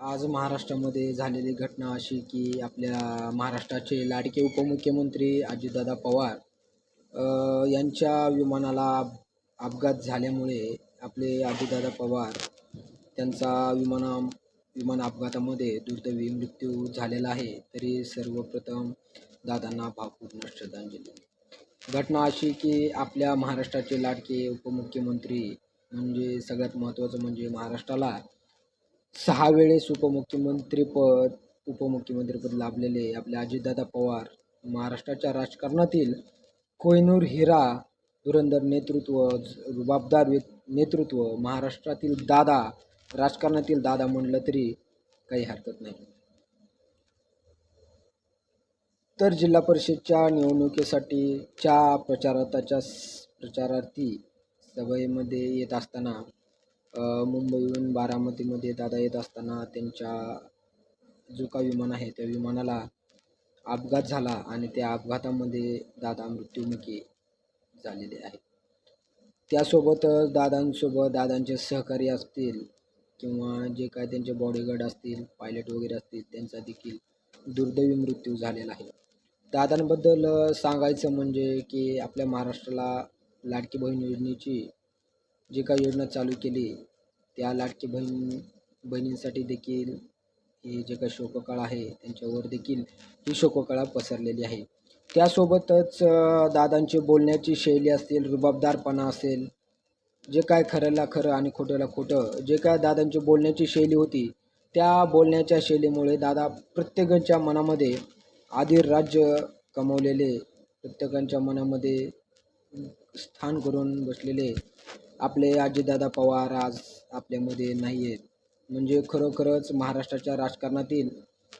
आज महाराष्ट्रामध्ये झालेली घटना अशी की आपल्या महाराष्ट्राचे लाडके उपमुख्यमंत्री अजितदादा पवार यांच्या विमानाला अपघात झाल्यामुळे आपले अजितदादा पवार त्यांचा विमान अपघातामध्ये दुर्दैवी मृत्यू झालेला आहे. तरी सर्वप्रथम दादांना भावपूर्ण श्रद्धांजली. घटना अशी की आपल्या महाराष्ट्राचे लाडके उपमुख्यमंत्री म्हणजे सगळ्यात महत्त्वाचं म्हणजे महाराष्ट्राला 6 वेळेस उपमुख्यमंत्रीपद लाभलेले आपले अजितदादा पवार महाराष्ट्राच्या राजकारणातील कोहिनूर हिरा, धुरंधर नेतृत्व, रुबाबदार नेतृत्व, महाराष्ट्रातील दादा, राजकारणातील दादा म्हणलं तरी काही हरकत नाही. तर जिल्हा परिषदच्या निवडणुकीसाठीच्या प्रचारार्थी सभेमध्ये येत असताना मुंबईहून बारामतीमध्ये दादा येत असताना त्यांच्या जो का विमान आहे त्या विमानाला अपघात झाला आणि त्या अपघातामध्ये दादा मृत्युमुखी झालेले आहेत. त्यासोबतच दादांचे सहकारी असतील किंवा जे काय त्यांचे बॉडीगार्ड असतील, पायलट वगैरे असतील, त्यांचा देखील दुर्दैवी मृत्यू झालेला आहे. दादांबद्दल सांगायचं म्हणजे की आपल्या महाराष्ट्राला लाडकी बहीण योजनेची जी काही योजना चालू केली त्या लाडकी बहिणींसाठी देखील ही जे काही शोककळा आहे त्यांच्यावर देखील ही शोककळा पसरलेली आहे. त्यासोबतच दादांची बोलण्याची शैली असेल, रुबाबदारपणा असेल, जे काय खऱ्याला खरं आणि खोट्याला खोटं जे काय दादांची बोलण्याची शैली होती त्या बोलण्याच्या शैलीमुळे दादा प्रत्येकाच्या मनामध्ये आधीर राज्य कमवलेले, प्रत्येकाच्या मनामध्ये स्थान करून बसलेले आपले अजितदादा पवार आज आपल्यामध्ये नाही आहेत. म्हणजे खरोखरच महाराष्ट्राच्या राजकारणातील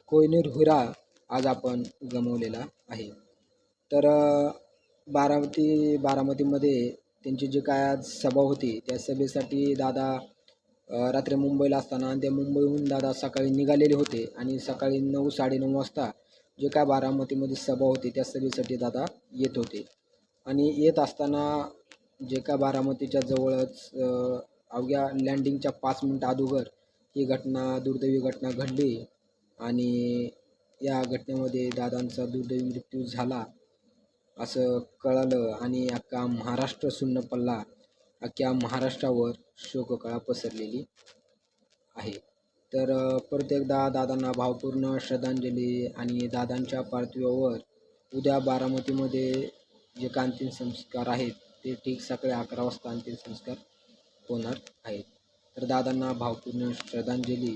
कोहिनूर हिरा आज आपण गमावलेला आहे. तर बारामतीमध्ये त्यांची जी काय आज सभा होती त्या सभेसाठी दादा रात्री मुंबईला असताना आणि त्या मुंबईहून दादा सकाळी निघालेले होते आणि सकाळी 9-9:30 वाजता जे काय बारामतीमध्ये सभा होती त्या सभेसाठी दादा येत होते. आणि येत असताना जे काय बारामतीच्या जवळच अवघ्या लँडिंगच्या 5 मिनिट अगोदर ही दुर्दैवी घटना घडली आणि या घटनेमध्ये दादांचा दुर्दैवी मृत्यू झाला असं कळालं आणि अख्खा महाराष्ट्र सुन्न पडला. अख्ख्या महाराष्ट्रावर शोककळा पसरलेली आहे. तर परत एकदा दादांना भावपूर्ण श्रद्धांजली. आणि दादांच्या पार्थिवावर उद्या बारामतीमध्ये जे काय अंतिम संस्कार आहेत ते ठीक सकाळी 11 वाजता अंतिम संस्कार होणार आहेत. तर दादांना भावपूर्ण श्रद्धांजली.